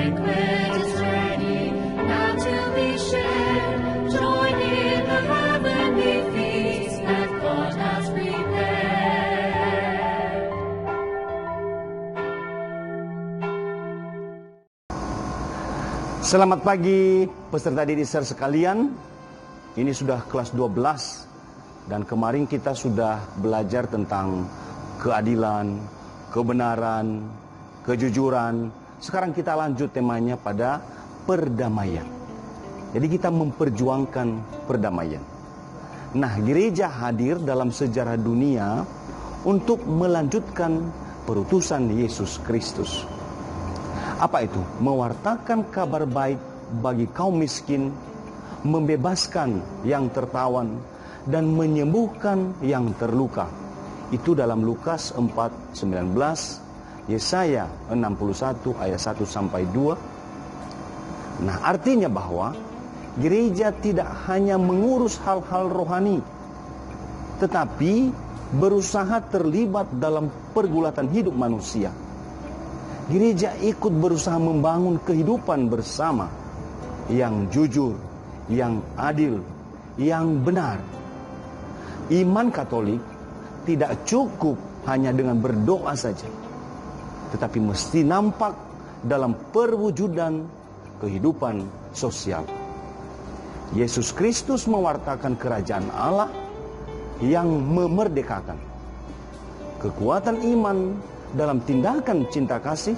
banquet is ready, now to be shared. Join in the heavenly feast that God has prepared. Selamat pagi peserta didik sekalian. Ini sudah kelas 12 dan kemarin kita sudah belajar tentang keadilan, kebenaran, kejujuran. Sekarang kita lanjut temanya pada perdamaian. Jadi kita memperjuangkan perdamaian. Nah, gereja hadir dalam sejarah dunia untuk melanjutkan perutusan Yesus Kristus. Apa itu? Mewartakan kabar baik bagi kaum miskin, membebaskan yang tertawan, dan menyembuhkan yang terluka. Itu dalam Lukas 4:19, Yesaya 61 ayat 1 sampai 2. Nah, artinya bahwa gereja tidak hanya mengurus hal-hal rohani, tetapi berusaha terlibat dalam pergulatan hidup manusia. Gereja ikut berusaha membangun kehidupan bersama yang jujur, yang adil, yang benar. Iman Katolik tidak cukup hanya dengan berdoa saja, tetapi mesti nampak dalam perwujudan kehidupan sosial. Yesus Kristus mewartakan kerajaan Allah yang memerdekakan. Kekuatan iman dalam tindakan cinta kasih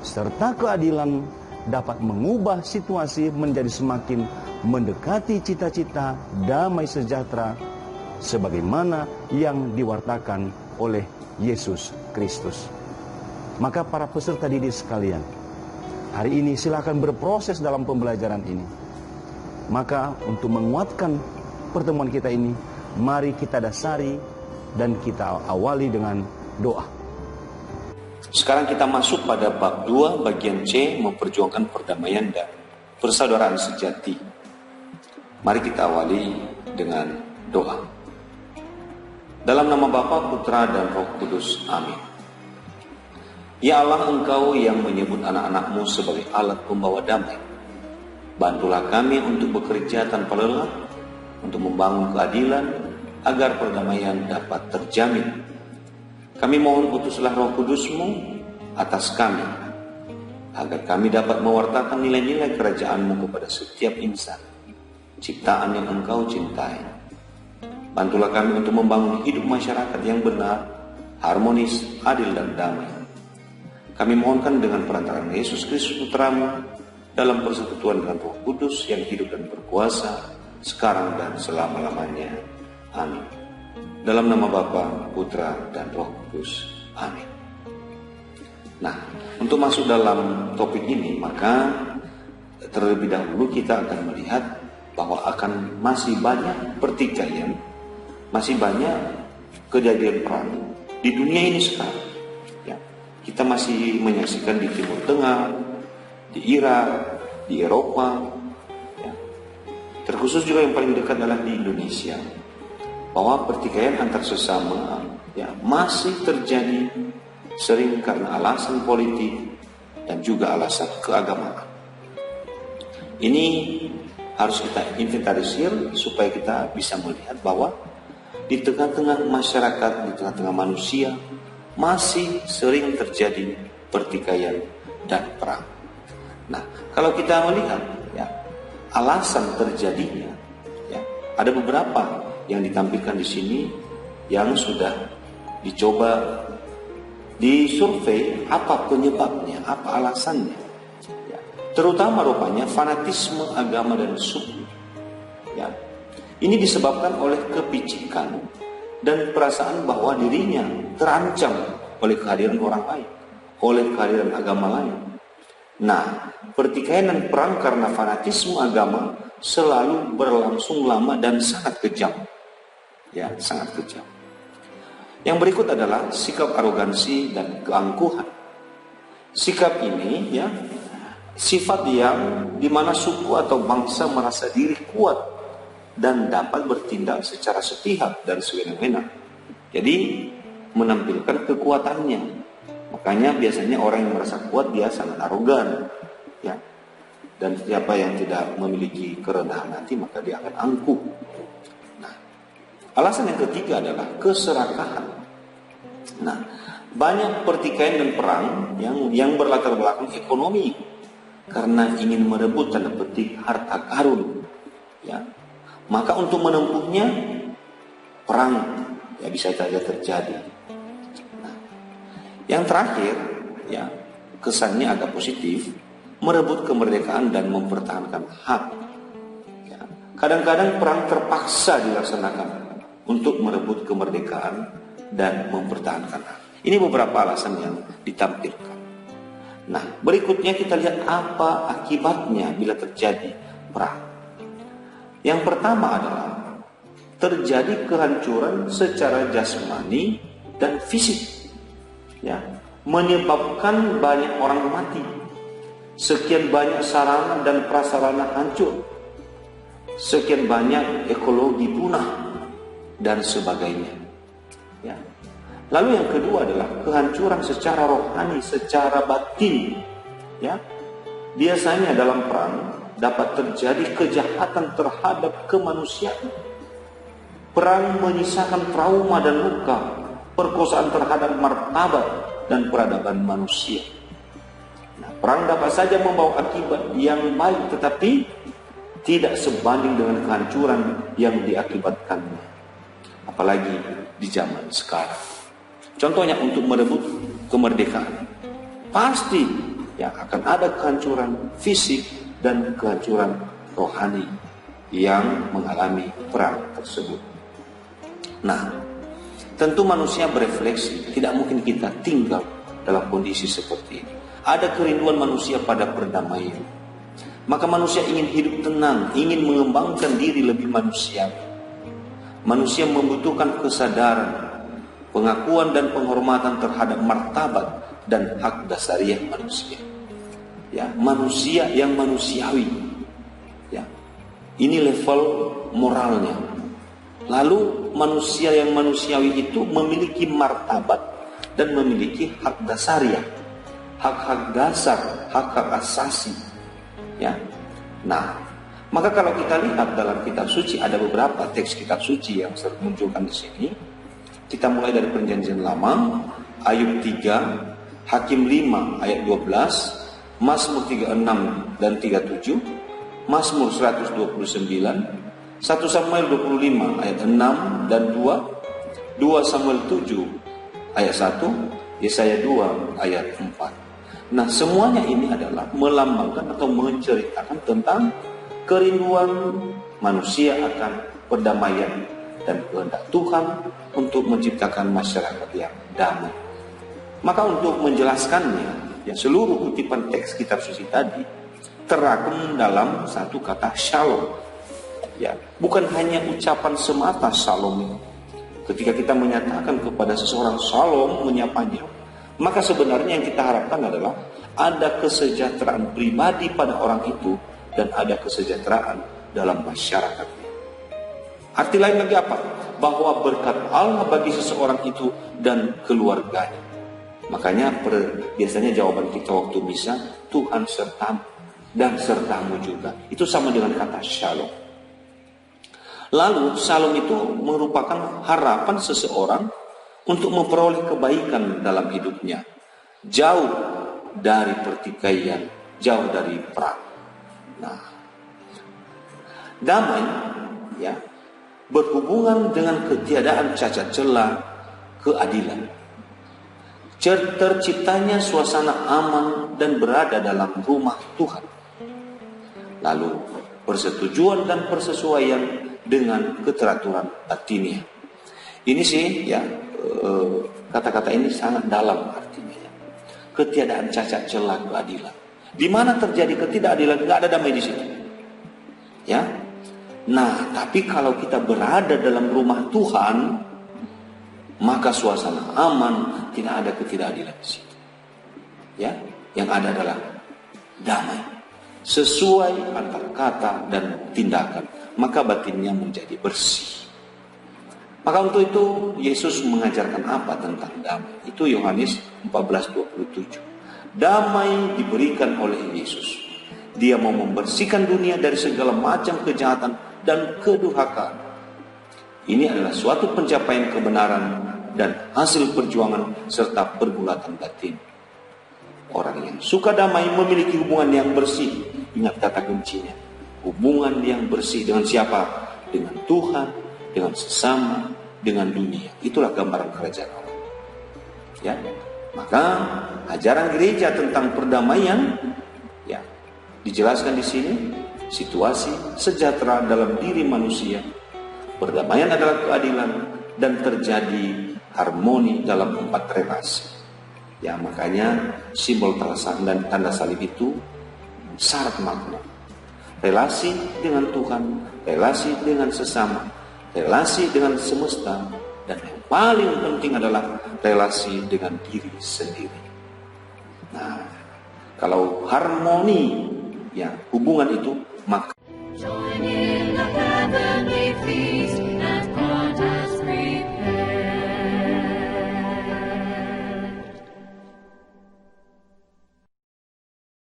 serta keadilan dapat mengubah situasi menjadi semakin mendekati cita-cita damai sejahtera sebagaimana yang diwartakan oleh Yesus Kristus. Maka para peserta didik sekalian, hari ini silakan berproses dalam pembelajaran ini. Maka untuk menguatkan pertemuan kita ini, mari kita dasari dan kita awali dengan doa. Sekarang kita masuk pada bab 2 bagian C, memperjuangkan perdamaian dan persaudaraan sejati. Mari kita awali dengan doa. Dalam nama Bapa, Putra, dan Roh Kudus. Amin. Ya Allah, Engkau yang menyebut anak-anak-Mu sebagai alat pembawa damai. Bantulah kami untuk bekerja tanpa lelah, untuk membangun keadilan, agar perdamaian dapat terjamin. Kami mohon utuslah Roh Kudus-Mu atas kami, agar kami dapat mewartakan nilai-nilai kerajaan-Mu kepada setiap insan, ciptaan yang Engkau cintai. Bantulah kami untuk membangun hidup masyarakat yang benar, harmonis, adil, dan damai. Kami mohonkan dengan perantaraan Yesus Kristus Putra-Mu, dalam persekutuan dengan Roh Kudus yang hidup dan berkuasa, sekarang dan selama-lamanya. Amin. Dalam nama Bapa, Putra, dan Roh Kudus. Amin. Nah, untuk masuk dalam topik ini, maka terlebih dahulu kita akan melihat bahwa akan masih banyak pertikaian, masih banyak kejadian perang di dunia ini sekarang. Ya, kita masih menyaksikan di Timur Tengah, di Irak, di Eropa, ya. Terkhusus juga yang paling dekat adalah di Indonesia, bahwa pertikaian antar sesama ya masih terjadi, sering karena alasan politik dan juga alasan keagamaan. Ini harus kita inventarisir supaya kita bisa melihat bahwa di tengah-tengah masyarakat, di tengah-tengah manusia masih sering terjadi pertikaian dan perang. Nah, kalau kita melihat ya alasan terjadinya, ya ada beberapa yang ditampilkan di sini yang sudah dicoba disurvei apa penyebabnya, apa alasannya. Ya, terutama rupanya fanatisme agama dan suku. Ya, ini disebabkan oleh kepicikan dan perasaan bahwa dirinya terancam oleh kehadiran orang lain, oleh kehadiran agama lain. Nah, pertikaian dan perang karena fanatisme agama selalu berlangsung lama dan sangat kejam. Ya, sangat kejam. Yang berikut adalah sikap arogansi dan keangkuhan. Sikap ini ya sifat yang dimana suku atau bangsa merasa diri kuat dan dapat bertindak secara sepihak dan sewenang-wenang. Jadi menampilkan kekuatannya. Makanya biasanya orang yang merasa kuat dia sangat arogan, Dan siapa yang tidak memiliki kerendahan hati, maka dia akan angkuh. Nah, alasan yang ketiga adalah keserakahan. Nah, banyak pertikaian dan perang yang berlatar belakang ekonomi karena ingin merebut tanda petik harta karun. Ya, maka untuk menempuhnya perang ya bisa saja terjadi. Nah, yang terakhir ya kesannya agak positif, merebut kemerdekaan dan mempertahankan hak. Ya, kadang-kadang perang terpaksa dilaksanakan untuk merebut kemerdekaan dan mempertahankan hak. Ini beberapa alasan yang ditampilkan. Nah, berikutnya kita lihat apa akibatnya bila terjadi perang. Yang pertama adalah terjadi kehancuran secara jasmani dan fisik. Ya, menyebabkan banyak orang mati. Sekian banyak sarana dan prasarana hancur. Sekian banyak ekologi punah dan sebagainya. Ya. Lalu yang kedua adalah kehancuran secara rohani, secara batin. Ya. Biasanya dalam perang dapat terjadi kejahatan terhadap kemanusiaan. Perang menyisakan trauma dan luka, perkosaan terhadap martabat dan peradaban manusia. Nah, perang dapat saja membawa akibat yang baik, tetapi tidak sebanding dengan kehancuran yang diakibatkannya. Apalagi di zaman sekarang. Contohnya untuk merebut kemerdekaan, pasti ya akan ada kehancuran fisik dan kehancuran rohani yang mengalami perang tersebut. Nah, tentu manusia berefleksi, tidak mungkin kita tinggal dalam kondisi seperti ini. Ada kerinduan manusia pada perdamaian. Maka manusia ingin hidup tenang, ingin mengembangkan diri lebih manusiawi. Manusia membutuhkan kesadaran, pengakuan dan penghormatan terhadap martabat dan hak dasariah manusia. Ya, manusia yang manusiawi. Ya. Ini level moralnya. Lalu manusia yang manusiawi itu memiliki martabat dan memiliki hak dasariah. Hak-hak dasar, hak-hak asasi. Ya. Nah, maka kalau kita lihat dalam kitab suci, ada beberapa teks kitab suci yang saya munculkan di sini. Kita mulai dari Perjanjian Lama, Ayub 3, Hakim 5 ayat 12, Mazmur 36 dan 37, Mazmur 129, 1 Samuel 25 ayat 6 dan 2, 2 Samuel 7 ayat 1, Yesaya 2 ayat 4. Nah, semuanya ini adalah melambangkan atau menceritakan tentang kerinduan manusia akan perdamaian dan kehendak Tuhan untuk menciptakan masyarakat yang damai. Maka untuk menjelaskannya, ya seluruh kutipan teks kitab suci tadi terangkum dalam satu kata shalom. Ya, bukan hanya ucapan semata shalom. Ketika kita menyatakan kepada seseorang shalom, menyapanya, maka sebenarnya yang kita harapkan adalah ada kesejahteraan pribadi pada orang itu dan ada kesejahteraan dalam masyarakat. Arti lain lagi apa? Bahwa berkat Allah bagi seseorang itu dan keluarganya. Makanya biasanya jawaban kita waktu misa, Tuhan sertamu dan sertamu juga. Itu sama dengan kata shalom. Lalu shalom itu merupakan harapan seseorang untuk memperoleh kebaikan dalam hidupnya. Jauh dari pertikaian, jauh dari perang. Nah, damai ya berhubungan dengan ketiadaan cacat celah, keadilan. Terciptanya suasana aman dan berada dalam rumah Tuhan. Lalu persetujuan dan persesuaian dengan keteraturan batinnya. Ini sih ya kata-kata ini sangat dalam artinya. Ya. Ketiadaan cacat celah, keadilan. Di mana terjadi ketidakadilan, nggak ada damai di situ. Ya. Nah, tapi kalau kita berada dalam rumah Tuhan, maka suasana aman, tidak ada ketidakadilan di situ. Ya, yang ada adalah damai, sesuai antara kata dan tindakan, maka batinnya menjadi bersih. Maka untuk itu Yesus mengajarkan apa tentang damai? Itu Yohanes 14:27. Damai diberikan oleh Yesus. Dia mau membersihkan dunia dari segala macam kejahatan dan kedurhakaan. Ini adalah suatu pencapaian kebenaran dan hasil perjuangan serta pergulatan batin. Orang yang suka damai memiliki hubungan yang bersih. Ingat kata kuncinya. Hubungan yang bersih dengan siapa? Dengan Tuhan, dengan sesama, dengan dunia. Itulah gambaran kerajaan Allah. Ya, maka ajaran gereja tentang perdamaian, ya, dijelaskan di sini. Situasi sejahtera dalam diri manusia. Perdamaian adalah keadilan dan terjadi harmoni dalam 4 relasi. Ya, makanya simbol perasaan dan tanda salib itu syarat makna. Relasi dengan Tuhan, relasi dengan sesama, relasi dengan semesta, dan yang paling penting adalah relasi dengan diri sendiri. Nah, kalau harmoni, ya, hubungan itu, maka